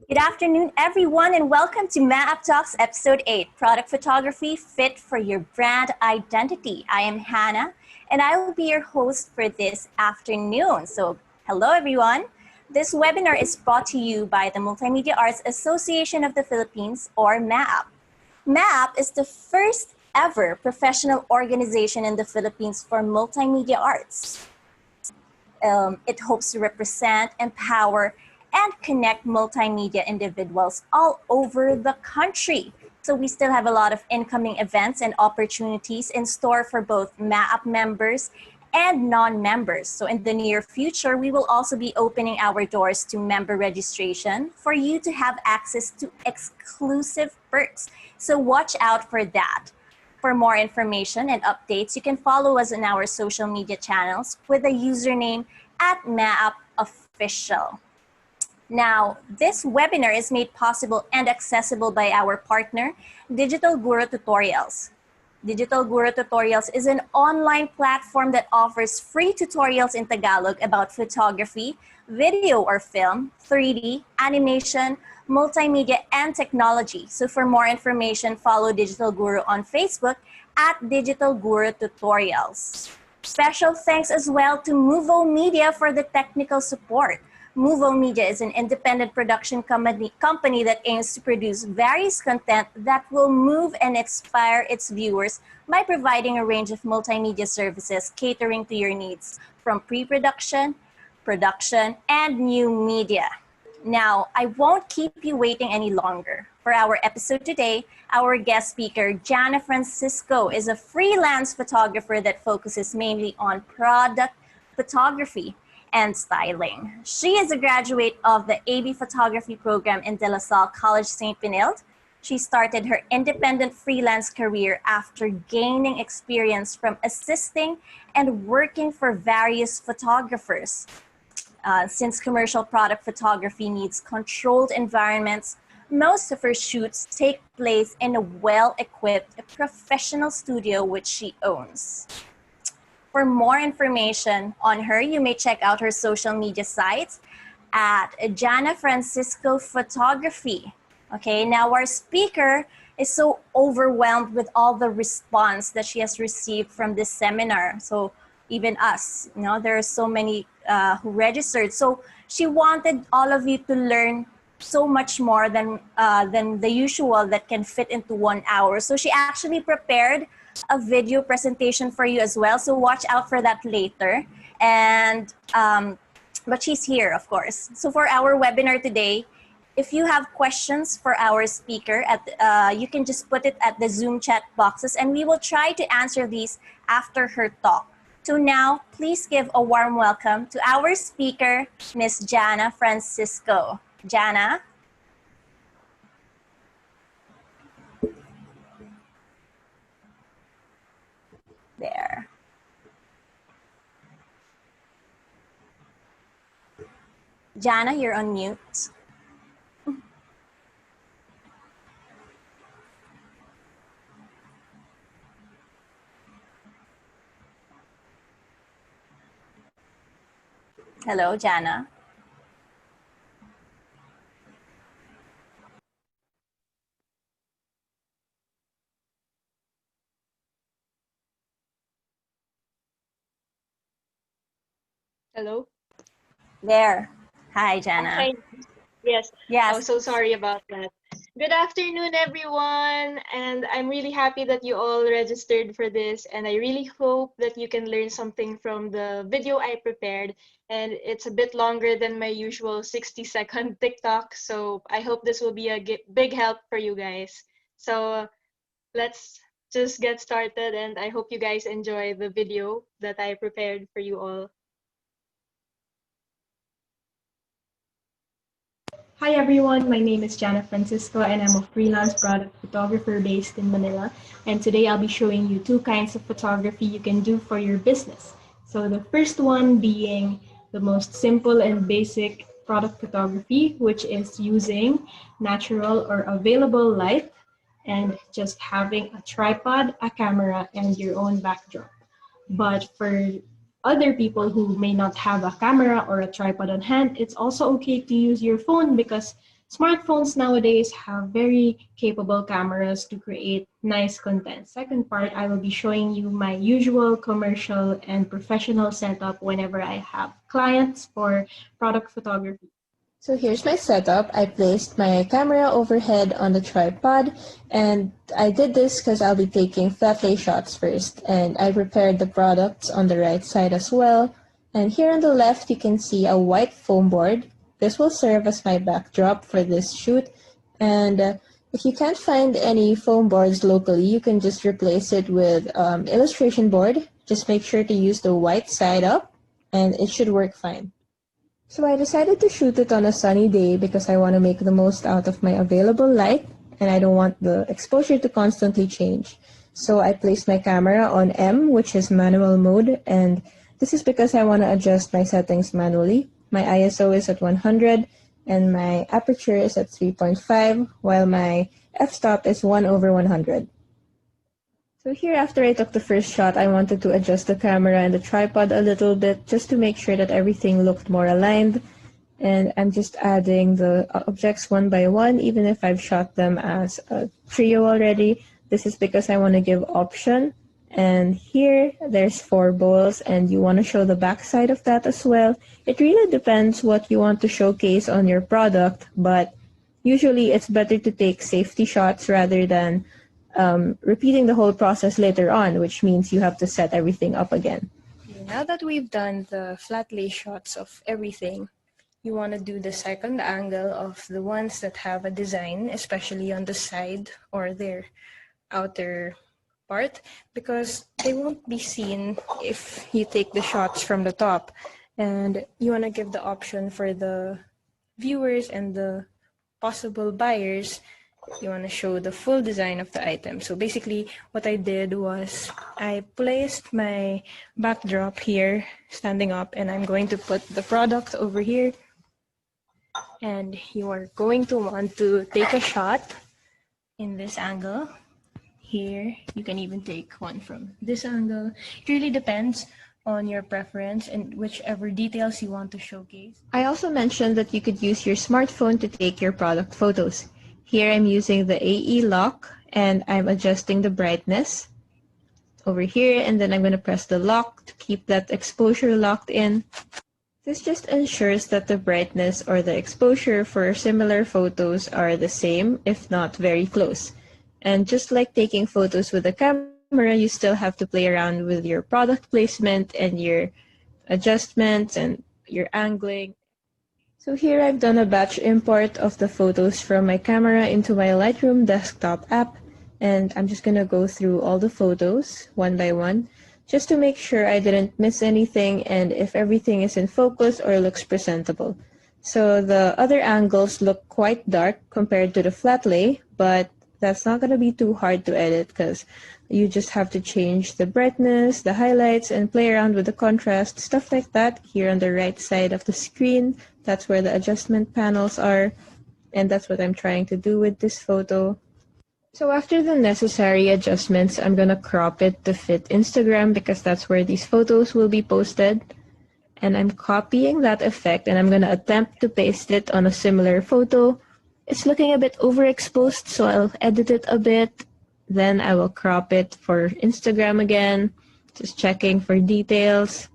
Good afternoon, everyone, and welcome to MMAAP Talks Episode 8, Product Photography Fit for Your Brand Identity. I am Hannah, and I will be your host for this afternoon. So, hello, everyone. This webinar is brought to you by the Multimedia Arts Association of the Philippines, or MMAAP. MMAAP is the first ever professional organization in the Philippines for multimedia arts. It hopes to represent, empower, and connect multimedia individuals all over the country. So we still have a lot of incoming events and opportunities in store for both MMAAP members and non-members. So in the near future, we will also be opening our doors to member registration for you to have access to exclusive perks. So watch out for that. For more information and updates, you can follow us on our social media channels with the username @MMAAPOfficial. Now, this webinar is made possible and accessible by our partner, Digital Guro Tutorials. Digital Guro Tutorials is an online platform that offers free tutorials in Tagalog about photography, video or film, 3D, animation, multimedia, and technology. So for more information, follow Digital Guro on Facebook @Digital Guro Tutorials. Special thanks as well to Movo Media for the technical support. Movo Media is an independent production company that aims to produce various content that will move and inspire its viewers by providing a range of multimedia services catering to your needs, from pre-production, production, and new media. Now, I won't keep you waiting any longer. For our episode today, our guest speaker, Jana Francisco, is a freelance photographer that focuses mainly on product photography and styling. She is a graduate of the AB Photography program in De La Salle College, St. Benilde. She started her independent freelance career after gaining experience from assisting and working for various photographers. Since commercial product photography needs controlled environments, most of her shoots take place in a well-equipped professional studio which she owns. For more information on her, you may check out her social media sites at Jana Francisco Photography. Okay, now our speaker is so overwhelmed with all the response that she has received from this seminar. So even us, there are so many who registered. So she wanted all of you to learn so much more than the usual that can fit into 1 hour. So she actually prepared a video presentation for you as well. So watch out for that later. And but she's here, of course. So for our webinar today, if you have questions for our speaker, you can just put it at the Zoom chat boxes, and we will try to answer these after her talk. So now, please give a warm welcome to our speaker, Miss Jana Francisco. Jana? There. Jana, you're on mute. Hello, Jana. Hello? There. Hi, Jana. Okay. Yes. Yes. I'm so sorry about that. Good afternoon, everyone. And I'm really happy that you all registered for this. And I really hope that you can learn something from the video I prepared. And it's a bit longer than my usual 60-second TikTok. So I hope this will be a big help for you guys. So let's just get started. And I hope you guys enjoy the video that I prepared for you all. Hi everyone, my name is Jana Francisco and I'm a freelance product photographer based in Manila. And today I'll be showing you two kinds of photography you can do for your business. So the first one being the most simple and basic product photography, which is using natural or available light and just having a tripod, a camera, and your own backdrop. But for other people who may not have a camera or a tripod on hand, it's also okay to use your phone because Smartphones nowadays have very capable cameras to create nice content. Second part, I will be showing you my usual commercial and professional setup whenever I have clients for product photography. So here's my setup. I placed my camera overhead on the tripod, and I did this because I'll be taking flat lay shots first, and I prepared the products on the right side as well. And here on the left you can see a white foam board. This will serve as my backdrop for this shoot, and if you can't find any foam boards locally, you can just replace it with illustration board. Just make sure to use the white side up, and it should work fine. So I decided to shoot it on a sunny day because I want to make the most out of my available light and I don't want the exposure to constantly change. So I placed my camera on M, which is manual mode, and this is because I want to adjust my settings manually. My ISO is at 100 and my aperture is at 3.5 while my f-stop is 1/100. So here, after I took the first shot, I wanted to adjust the camera and the tripod a little bit just to make sure that everything looked more aligned. And I'm just adding the objects one by one, even if I've shot them as a trio already. This is because I want to give option. And here, there's 4 bowls, and you want to show the back side of that as well. It really depends what you want to showcase on your product, but usually it's better to take safety shots rather than repeating the whole process later on, which means you have to set everything up again. Now that we've done the flat lay shots of everything, you want to do the second angle of the ones that have a design, especially on the side or their outer part, because they won't be seen if you take the shots from the top. And you want to give the option for the viewers and the possible buyers. You want to show the full design of the item. So basically what I did was I placed my backdrop here standing up, and I'm going to put the product over here, and you are going to want to take a shot in this angle. Here you can even take one from this angle. It really depends on your preference and whichever details you want to showcase. I also mentioned that you could use your smartphone to take your product photos. Here I'm using the AE lock and I'm adjusting the brightness over here, and then I'm going to press the lock to keep that exposure locked in. This just ensures that the brightness or the exposure for similar photos are the same, if not very close. And just like taking photos with a camera, you still have to play around with your product placement and your adjustments and your angling. So here I've done a batch import of the photos from my camera into my Lightroom desktop app, and I'm just going to go through all the photos one by one just to make sure I didn't miss anything and if everything is in focus or looks presentable. So the other angles look quite dark compared to the flat lay, but that's not going to be too hard to edit because you just have to change the brightness, the highlights, and play around with the contrast, stuff like that. Here on the right side of the screen, that's where the adjustment panels are, and that's what I'm trying to do with this photo. So after the necessary adjustments, I'm going to crop it to fit Instagram because that's where these photos will be posted. And I'm copying that effect and I'm going to attempt to paste it on a similar photo. It's looking a bit overexposed, so I'll edit it a bit. Then I will crop it for Instagram again, just checking for details.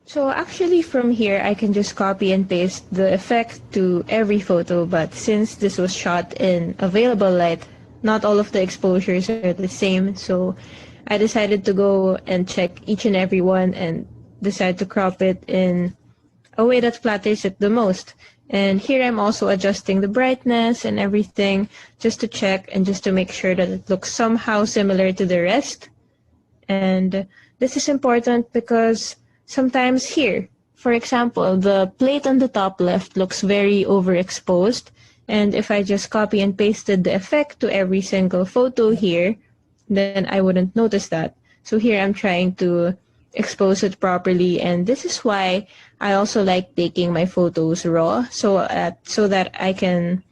So actually from here, I can just copy and paste the effect to every photo, but since this was shot in available light, not all of the exposures are the same, so I decided to go and check each and every one and decide to crop it in a way that flatters it the most. And here I'm also adjusting the brightness and everything just to check and just to make sure that it looks somehow similar to the rest. And this is important because sometimes here, for example, the plate on the top left looks very overexposed. And if I just copy and pasted the effect to every single photo here, then I wouldn't notice that. So here I'm trying to expose it properly, and this is why I also like taking my photos raw so that I can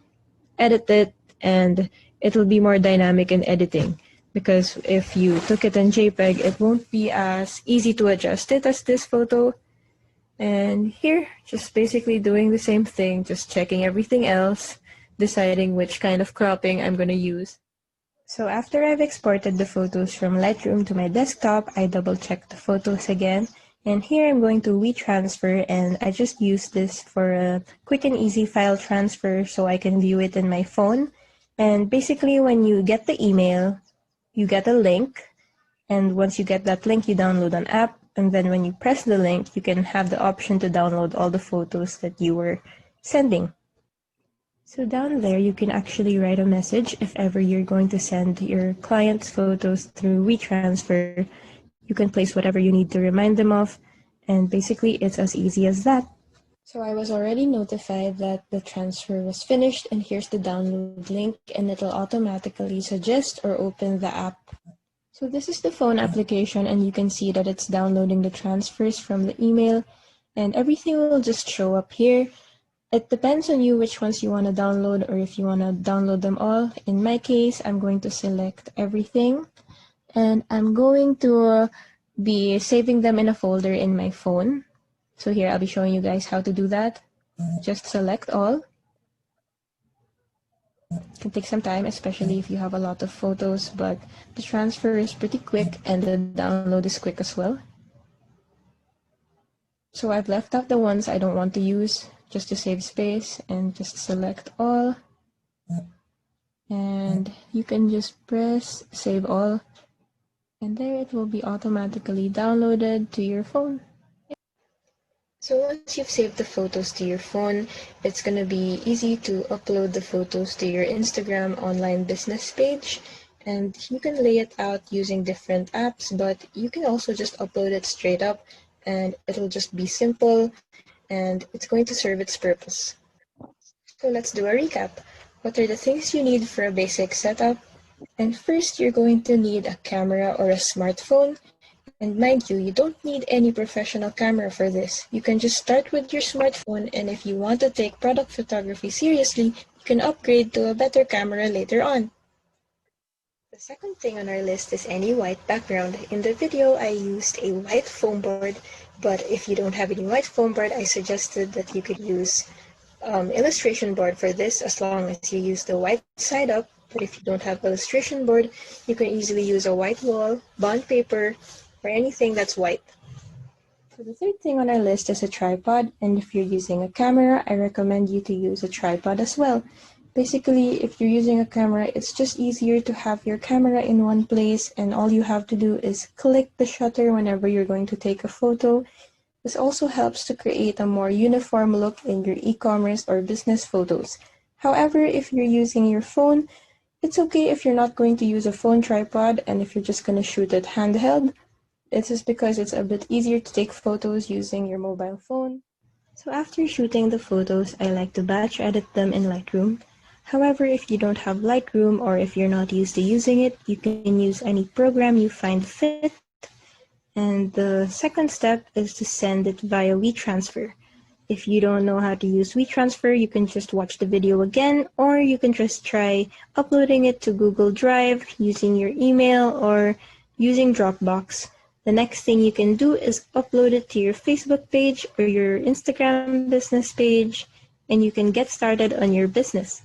edit it and it'll be more dynamic in editing, because if you took it in JPEG, it won't be as easy to adjust it as this photo. And here, just basically doing the same thing, just checking everything else, deciding which kind of cropping I'm going to use. So after I've exported the photos from Lightroom to my desktop, I double check the photos again. And here I'm going to WeTransfer, and I just use this for a quick and easy file transfer so I can view it in my phone. And basically when you get the email, you get a link. And once you get that link, you download an app. And then when you press the link, you can have the option to download all the photos that you were sending. So down there, you can actually write a message if ever you're going to send your client's photos through WeTransfer. You can place whatever you need to remind them of. And basically, it's as easy as that. So I was already notified that the transfer was finished, and here's the download link, and it'll automatically suggest or open the app. So this is the phone application, and you can see that it's downloading the transfers from the email, and everything will just show up here. It depends on you which ones you want to download or if you want to download them all. In my case, I'm going to select everything, and I'm going to be saving them in a folder in my phone. So here I'll be showing you guys how to do that. Just select all. It can take some time, especially if you have a lot of photos, but the transfer is pretty quick and the download is quick as well. So I've left out the ones I don't want to use just to save space, and just select all. And you can just press save all, and there it will be automatically downloaded to your phone. So once you've saved the photos to your phone, it's going to be easy to upload the photos to your Instagram online business page. And you can lay it out using different apps, but you can also just upload it straight up, and it'll just be simple, and it's going to serve its purpose. So let's do a recap. What are the things you need for a basic setup? And first, you're going to need a camera or a smartphone. And mind you, you don't need any professional camera for this. You can just start with your smartphone, and if you want to take product photography seriously, you can upgrade to a better camera later on. The second thing on our list is any white background. In the video, I used a white foam board, but if you don't have any white foam board, I suggested that you could use illustration board for this, as long as you use the white side up. But if you don't have illustration board, you can easily use a white wall, bond paper, or anything that's white. So the third thing on our list is a tripod, and if you're using a camera, I recommend you to use a tripod as well. Basically, if you're using a camera, it's just easier to have your camera in one place, and all you have to do is click the shutter whenever you're going to take a photo. This also helps to create a more uniform look in your e-commerce or business photos. However, if you're using your phone, it's okay if you're not going to use a phone tripod, and if you're just going to shoot it handheld. This is because it's a bit easier to take photos using your mobile phone. So after shooting the photos, I like to batch edit them in Lightroom. However, if you don't have Lightroom, or if you're not used to using it, you can use any program you find fit. And the second step is to send it via WeTransfer. If you don't know how to use WeTransfer, you can just watch the video again, or you can just try uploading it to Google Drive using your email or using Dropbox. The next thing you can do is upload it to your Facebook page or your Instagram business page, and you can get started on your business.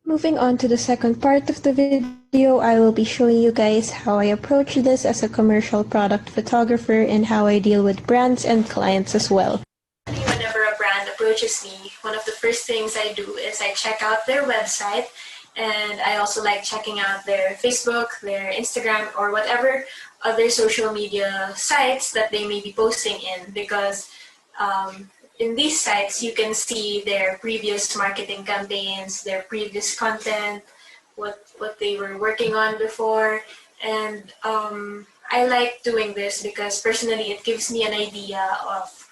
Moving on to the second part of the video, I will be showing you guys how I approach this as a commercial product photographer and how I deal with brands and clients as well. Whenever a brand approaches me, one of the first things I do is I check out their website, and I also like checking out their Facebook, their Instagram, or whatever other social media sites that they may be posting in, because in these sites, you can see their previous marketing campaigns, their previous content, what they were working on before. And I like doing this because personally it gives me an idea of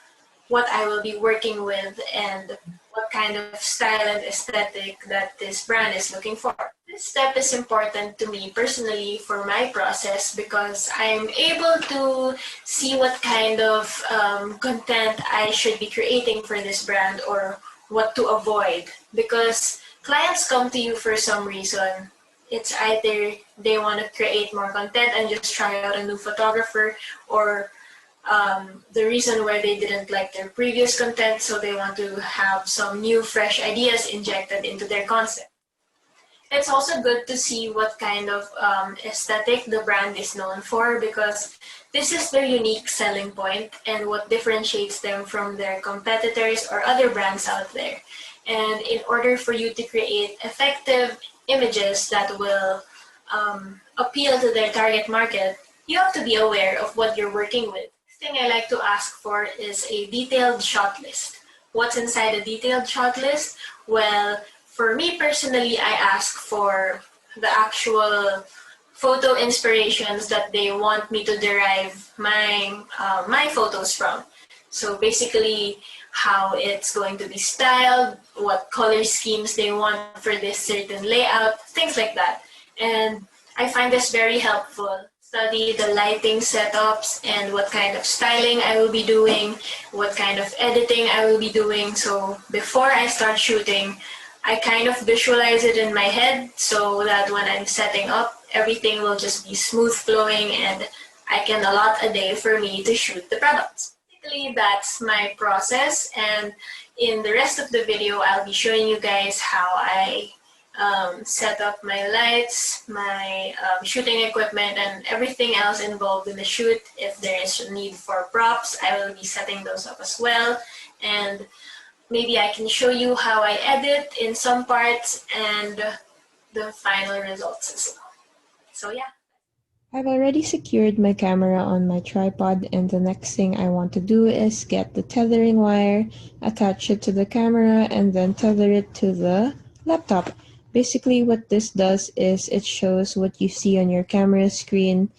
what I will be working with and what kind of style and aesthetic that this brand is looking for. This step is important to me personally for my process because I'm able to see what kind of content I should be creating for this brand or what to avoid, because clients come to you for some reason. It's either they want to create more content and just try out a new photographer, or the reason why they didn't like their previous content, so they want to have some new, fresh ideas injected into their concept. It's also good to see what kind of aesthetic the brand is known for, because this is their unique selling point and what differentiates them from their competitors or other brands out there. And in order for you to create effective images that will appeal to their target market, you have to be aware of what you're working with. The thing I like to ask for is a detailed shot list. What's inside a detailed shot list? Well, for me personally, I ask for the actual photo inspirations that they want me to derive my photos from. So basically, how it's going to be styled, what color schemes they want for this certain layout, things like that. And I find this very helpful. Study the lighting setups and what kind of styling I will be doing, what kind of editing I will be doing. So before I start shooting, I kind of visualize it in my head so that when I'm setting up, everything will just be smooth flowing and I can allot a day for me to shoot the products. Basically, that's my process, and in the rest of the video, I'll be showing you guys how I set up my lights, my shooting equipment, and everything else involved in the shoot. If there is a need for props, I will be setting those up as well. And maybe I can show you how I edit in some parts and the final results as well. So yeah. I've already secured my camera on my tripod, and the next thing I want to do is get the tethering wire, attach it to the camera, and then tether it to the laptop. Basically, what this does is it shows what you see on your camera screen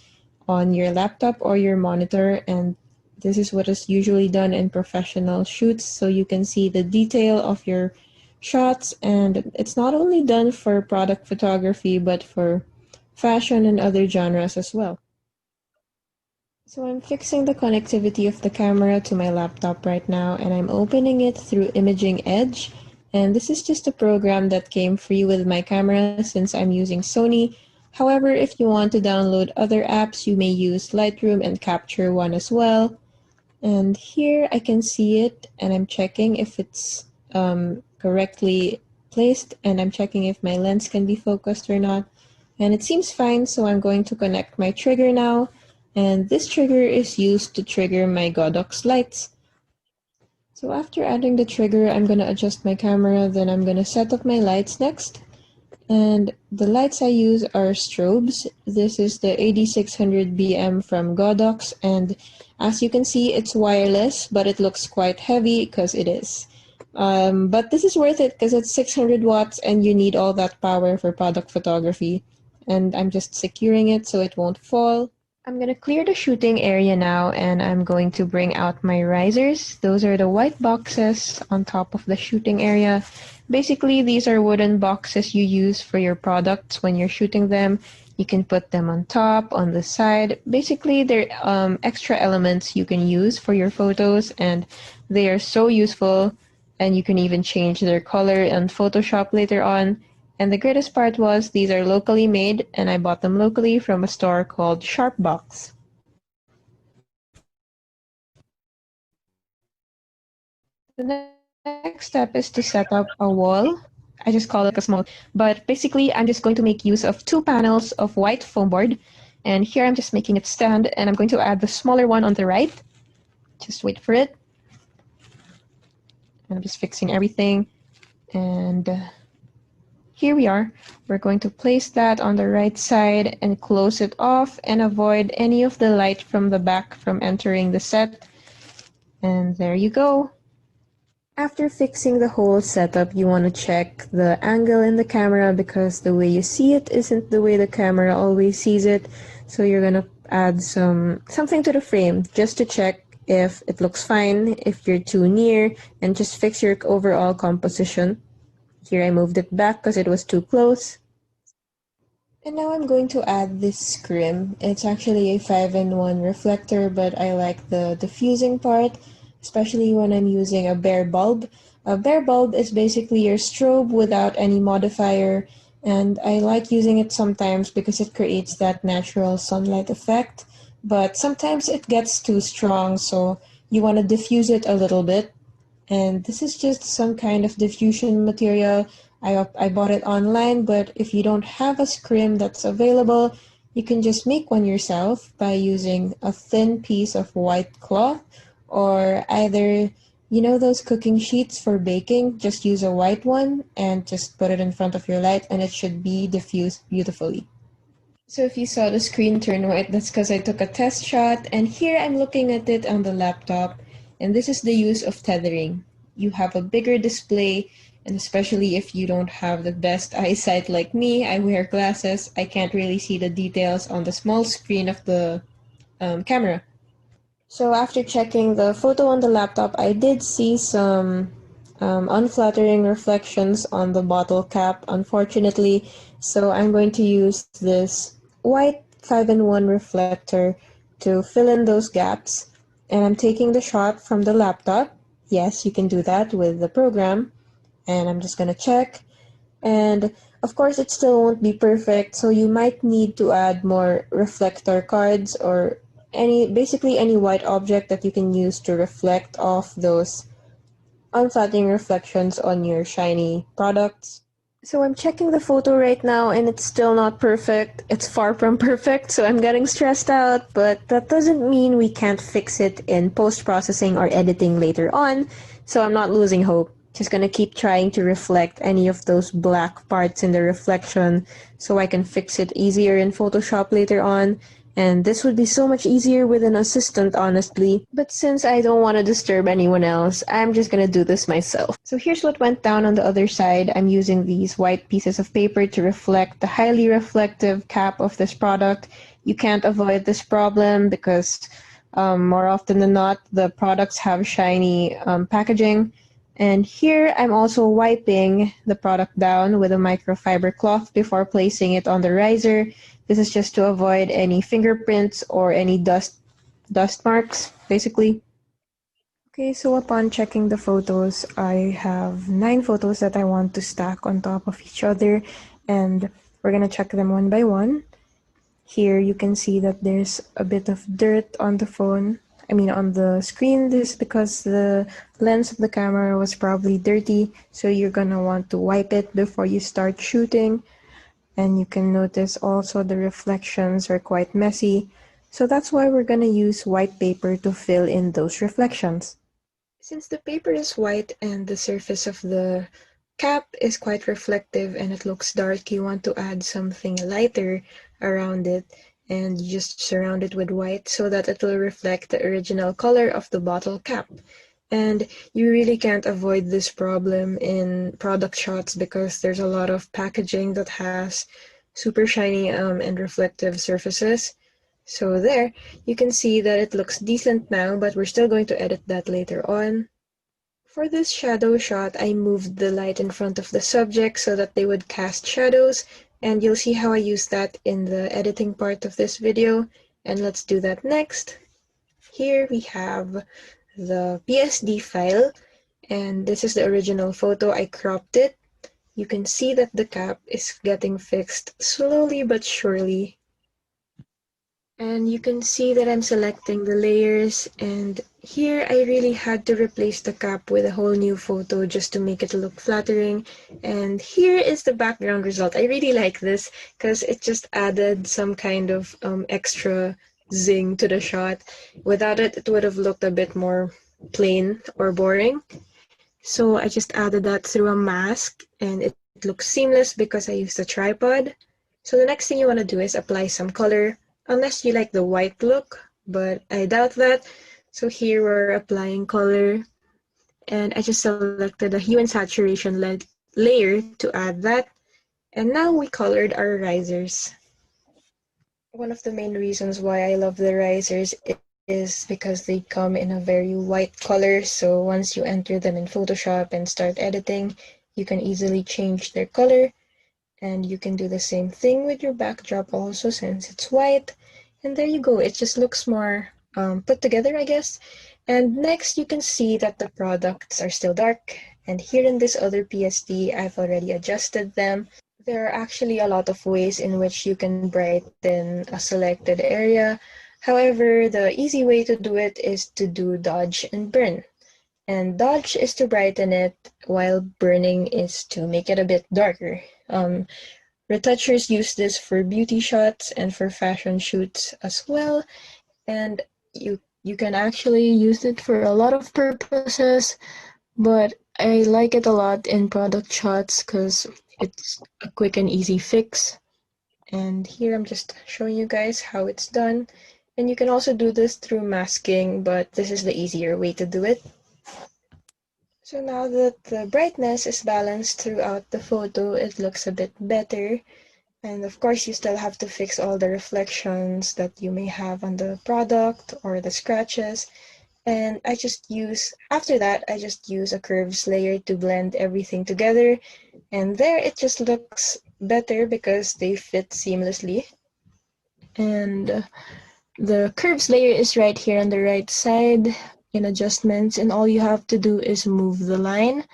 on your laptop or your monitor, and this is what is usually done in professional shoots, so you can see the detail of your shots. And it's not only done for product photography, but for fashion and other genres as well. So I'm fixing the connectivity of the camera to my laptop right now, and I'm opening it through Imaging Edge. And this is just a program that came free with my camera since I'm using Sony. However, if you want to download other apps, you may use Lightroom and Capture One as well. And here I can see it, and I'm checking if it's correctly placed, and I'm checking if my lens can be focused or not. And it seems fine, so I'm going to connect my trigger now. And this trigger is used to trigger my Godox lights. So after adding the trigger, I'm going to adjust my camera, then I'm going to set up my lights next. And the lights I use are strobes. This is the 8600 BM from Godox, and as you can see, it's wireless, but it looks quite heavy because it is. But this is worth it because it's 600 watts and you need all that power for product photography. And I'm just securing it so it won't fall. I'm going to clear the shooting area now, and I'm going to bring out my risers. Those are the white boxes on top of the shooting area. Basically, these are wooden boxes you use for your products when you're shooting them. You can put them on top, on the side. Basically, they're extra elements you can use for your photos, and they are so useful, and you can even change their color in Photoshop later on. And the greatest part was these are locally made, and I bought them locally from a store called Sharpbox. The next step is to set up a wall. I just call it a small, but basically I'm just going to make use of 2 panels of white foam board. And here I'm just making it stand, and I'm going to add the smaller one on the right. Just wait for it. And I'm just fixing everything. And here we are. We're going to place that on the right side and close it off and avoid any of the light from the back from entering the set. And there you go. After fixing the whole setup, you want to check the angle in the camera because the way you see it isn't the way the camera always sees it. So you're going to add something to the frame just to check if it looks fine, if you're too near, and just fix your overall composition. Here I moved it back because it was too close. And now I'm going to add this scrim. It's actually a 5-in-1 reflector, but I like the diffusing part, especially when I'm using a bare bulb. A bare bulb is basically your strobe without any modifier, and I like using it sometimes because it creates that natural sunlight effect. but sometimes it gets too strong, so you want to diffuse it a little bit. And this is just some kind of diffusion material. I bought it online, but if you don't have a scrim that's available, you can just make one yourself by using a thin piece of white cloth, or either, you know, those cooking sheets for baking, just use a white one and just put it in front of your light and it should be diffused beautifully. So if you saw the screen turn white, that's because I took a test shot, and here I'm looking at it on the laptop, and this is the use of tethering. You have a bigger display, and especially if you don't have the best eyesight like me, I wear glasses, I can't really see the details on the small screen of the camera. So after checking the photo on the laptop, I did see some unflattering reflections on the bottle cap, unfortunately. So I'm going to use this white 5-in-1 reflector to fill in those gaps. And I'm taking the shot from the laptop. Yes, you can do that with the program. And I'm just going to check. And of course, it still won't be perfect, so you might need to add more reflector cards or basically any white object that you can use to reflect off those unflattering reflections on your shiny products. So I'm checking the photo right now and it's still not perfect. It's far from perfect, so I'm getting stressed out, but that doesn't mean we can't fix it in post-processing or editing later on, so I'm not losing hope. Just gonna keep trying to reflect any of those black parts in the reflection so I can fix it easier in Photoshop later on. And this would be so much easier with an assistant, honestly. But since I don't want to disturb anyone else, I'm just gonna do this myself. So here's what went down on the other side. I'm using these white pieces of paper to reflect the highly reflective cap of this product. You can't avoid this problem because more often than not, the products have shiny packaging. And here I'm also wiping the product down with a microfiber cloth before placing it on the riser. This is just to avoid any fingerprints or any dust marks, basically. Okay, so upon checking the photos, I have 9 photos that I want to stack on top of each other, and we're gonna check them one by one. Here you can see that there's a bit of dirt on the phone. I mean on the screen. This is because the lens of the camera was probably dirty, so you're gonna want to wipe it before you start shooting. And you can notice also the reflections are quite messy. So that's why we're gonna use white paper to fill in those reflections. Since the paper is white and the surface of the cap is quite reflective and it looks dark, you want to add something lighter around it, and you just surround it with white so that it will reflect the original color of the bottle cap. And you really can't avoid this problem in product shots because there's a lot of packaging that has super shiny and reflective surfaces. So there, you can see that it looks decent now, but we're still going to edit that later on. For this shadow shot, I moved the light in front of the subject so that they would cast shadows, and you'll see how I use that in the editing part of this video. And let's do that next. Here we have the PSD file, and this is the original photo. I cropped it. You can see that the cap is getting fixed slowly but surely. And you can see that I'm selecting the layers, and here I really had to replace the cap with a whole new photo just to make it look flattering. And here is the background result. I really like this because it just added some kind of extra zing to the shot. Without it, it would have looked a bit more plain or boring. So I just added that through a mask, and it looks seamless because I used a tripod. So the next thing you want to do is apply some color, unless you like the white look, but I doubt that. So here we're applying color, and I just selected a hue and saturation layer to add that. And now we colored our risers. One of the main reasons why I love the risers is because they come in a very white color, so once you enter them in Photoshop and start editing, you can easily change their color. And you can do the same thing with your backdrop also, since it's white. And there you go, it just looks more put together, I guess. And next, you can see that the products are still dark. And here in this other PSD, I've already adjusted them. There are actually a lot of ways in which you can brighten a selected area. However, the easy way to do it is to do dodge and burn. And dodge is to brighten it, while burning is to make it a bit darker. Retouchers use this for beauty shots and for fashion shoots as well. And you can actually use it for a lot of purposes, but I like it a lot in product shots because it's a quick and easy fix. And here I'm just showing you guys how it's done. And you can also do this through masking, but this is the easier way to do it. So now that the brightness is balanced throughout the photo, it looks a bit better. And of course, you still have to fix all the reflections that you may have on the product or the scratches. And after that, I just use a curves layer to blend everything together. And there it just looks better because they fit seamlessly. And the curves layer is right here on the right side in adjustments, and all you have to do is move the line.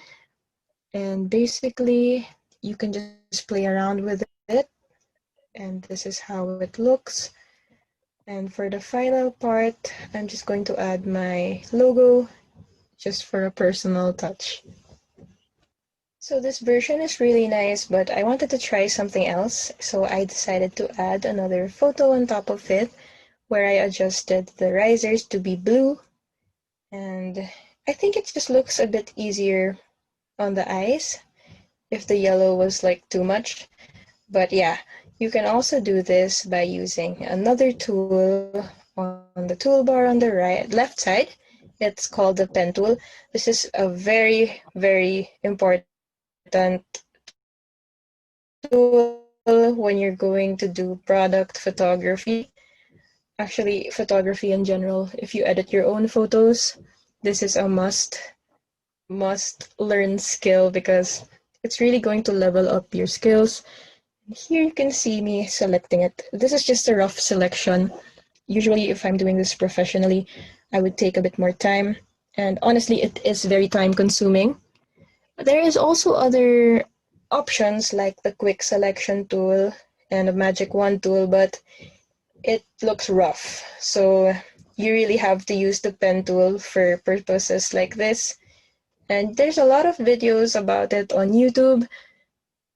And basically, you can just play around with it. And this is how it looks. And for the final part, I'm just going to add my logo just for a personal touch. So this version is really nice, but I wanted to try something else. So I decided to add another photo on top of it where I adjusted the risers to be blue. And I think it just looks a bit easier on the eyes if the yellow was like too much. But yeah, you can also do this by using another tool on the toolbar on the left side. It's called the pen tool. This is a very, very important tool when you're going to do product photography. Actually, photography in general. If you edit your own photos, this is a must learn skill because it's really going to level up your skills. Here you can see me selecting it. This is just a rough selection. Usually, if I'm doing this professionally, I would take a bit more time. And honestly, it is very time consuming. There is also other options like the quick selection tool and a magic wand tool, but it looks rough. So you really have to use the pen tool for purposes like this. And there's a lot of videos about it on YouTube,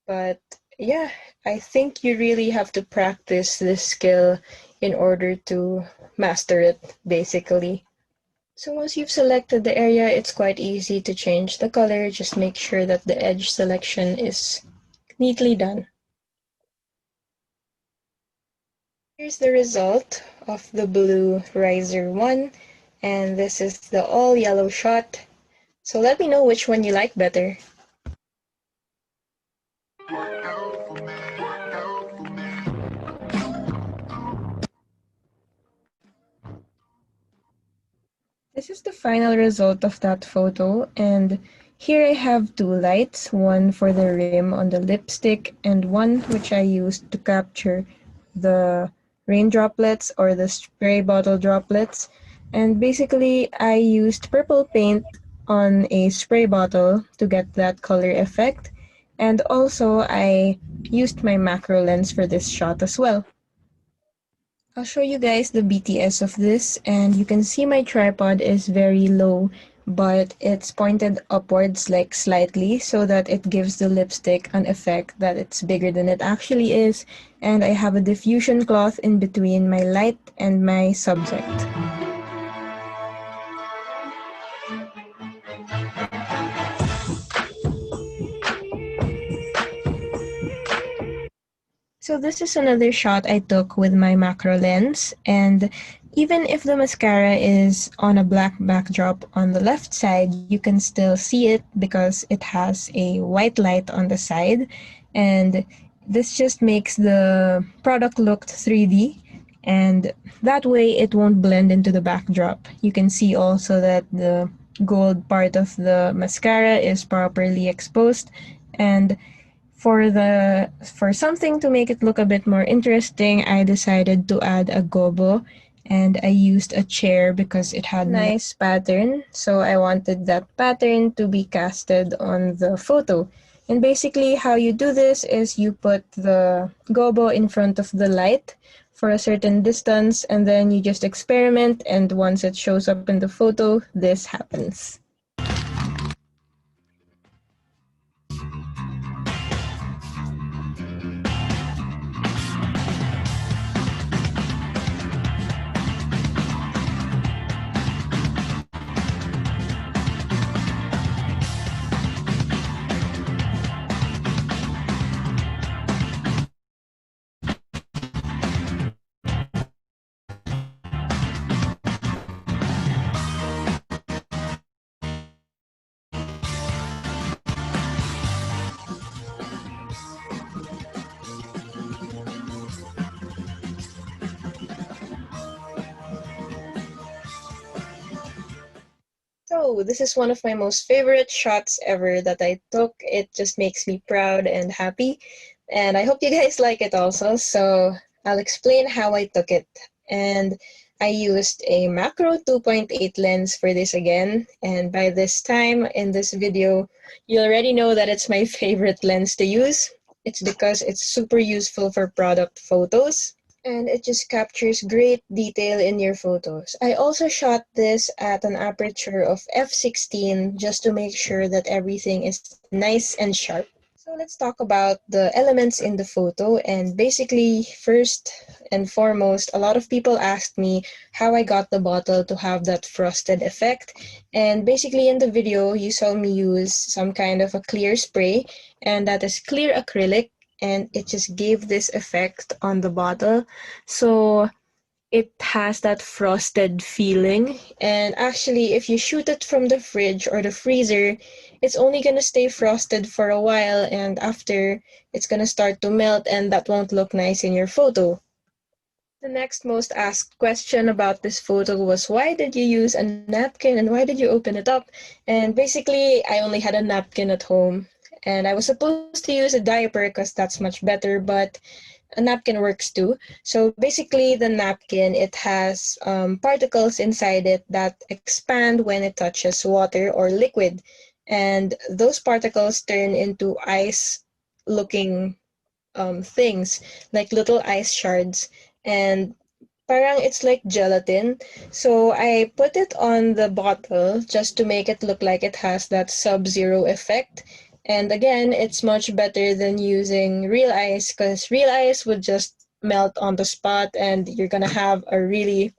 but yeah, I think you really have to practice this skill in order to master it, basically. So once you've selected the area, it's quite easy to change the color. Just make sure that the edge selection is neatly done. Here's the result of the blue riser one, and this is the all yellow shot. So let me know which one you like better. This is the final result of that photo, and here I have two lights, one for the rim on the lipstick and one which I used to capture the rain droplets or the spray bottle droplets. And basically I used purple paint on a spray bottle to get that color effect, and also I used my macro lens for this shot as well. I'll show you guys the BTS of this, and you can see my tripod is very low, but it's pointed upwards like slightly so that it gives the lipstick an effect that it's bigger than it actually is, and I have a diffusion cloth in between my light and my subject. So this is another shot I took with my macro lens, and even if the mascara is on a black backdrop on the left side, you can still see it because it has a white light on the side, and this just makes the product look 3D, and that way it won't blend into the backdrop. You can see also that the gold part of the mascara is properly exposed, and for something to make it look a bit more interesting, I decided to add a gobo, and I used a chair because it had nice pattern, so I wanted that pattern to be casted on the photo. And basically how you do this is you put the gobo in front of the light for a certain distance, and then you just experiment, and once it shows up in the photo, this happens. So this is one of my most favorite shots ever that I took. It just makes me proud and happy. And I hope you guys like it also. So I'll explain how I took it. And I used a macro 2.8 lens for this again. And by this time in this video, you already know that it's my favorite lens to use. It's because it's super useful for product photos. And it just captures great detail in your photos. I also shot this at an aperture of f16 just to make sure that everything is nice and sharp. So let's talk about the elements in the photo. And basically, first and foremost, a lot of people asked me how I got the bottle to have that frosted effect. And basically in the video, you saw me use some kind of a clear spray, and that is clear acrylic. And it just gave this effect on the bottle. So it has that frosted feeling. And actually, if you shoot it from the fridge or the freezer, it's only going to stay frosted for a while. And after, it's going to start to melt, and that won't look nice in your photo. The next most asked question about this photo was, why did you use a napkin and why did you open it up? And basically, I only had a napkin at home. And I was supposed to use a diaper because that's much better, but a napkin works too. So basically, the napkin, it has particles inside it that expand when it touches water or liquid. And those particles turn into ice-looking things, like little ice shards. And parang it's like gelatin. So I put it on the bottle just to make it look like it has that sub-zero effect. And again, it's much better than using real ice because real ice would just melt on the spot and you're gonna have a really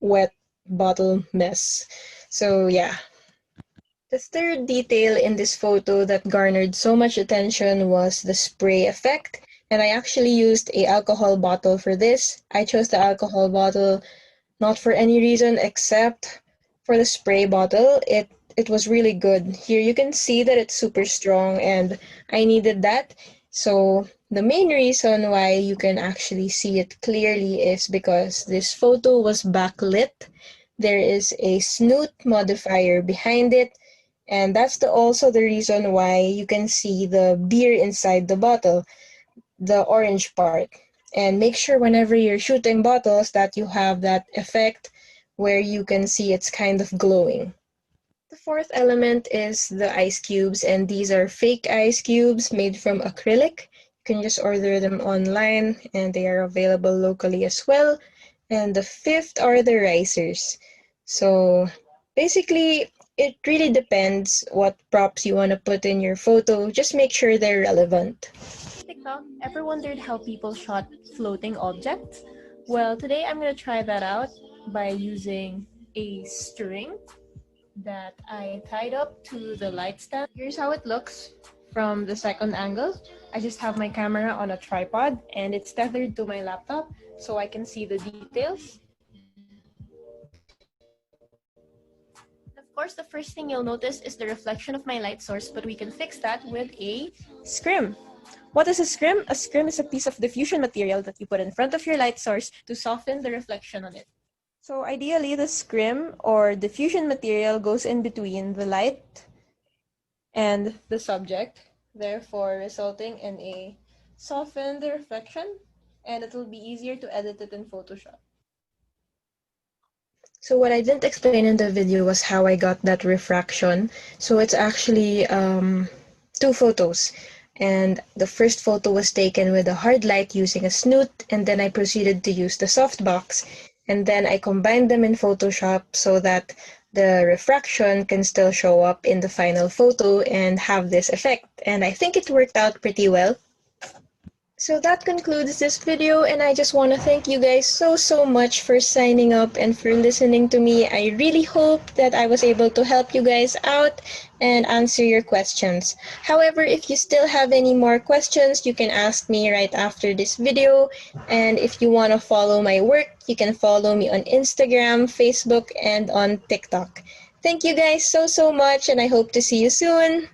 wet bottle mess. So yeah. The third detail in this photo that garnered so much attention was the spray effect. And I actually used a alcohol bottle for this. I chose the alcohol bottle not for any reason except for the spray bottle. It was really good. Here you can see that it's super strong and I needed that. So the main reason why you can actually see it clearly is because this photo was backlit. There is a snoot modifier behind it, and that's also the reason why you can see the beer inside the bottle, the orange part. And make sure whenever you're shooting bottles that you have that effect where you can see it's kind of glowing. The fourth element is the ice cubes, and these are fake ice cubes made from acrylic. You can just order them online and they are available locally as well. And the fifth are the risers. So basically, it really depends what props you want to put in your photo. Just make sure they're relevant. TikTok, ever wondered how people shot floating objects? Well, today I'm going to try that out by using a string that I tied up to the light stand. Here's how it looks from the second angle. I just have my camera on a tripod and it's tethered to my laptop so I can see the details. Of course, the first thing you'll notice is the reflection of my light source, but we can fix that with a scrim. What is a scrim? A scrim is a piece of diffusion material that you put in front of your light source to soften the reflection on it. So ideally, the scrim or diffusion material goes in between the light and the subject, therefore resulting in a softened reflection, and it will be easier to edit it in Photoshop. So what I didn't explain in the video was how I got that refraction. So it's actually two photos. And the first photo was taken with a hard light using a snoot, and then I proceeded to use the softbox. And then I combined them in Photoshop so that the refraction can still show up in the final photo and have this effect. And I think it worked out pretty well. So that concludes this video, and I just want to thank you guys so much for signing up and for listening to me. I really hope that I was able to help you guys out and answer your questions. However, if you still have any more questions, you can ask me right after this video. And if you want to follow my work, you can follow me on Instagram, Facebook, and on TikTok. Thank you guys so much, and I hope to see you soon.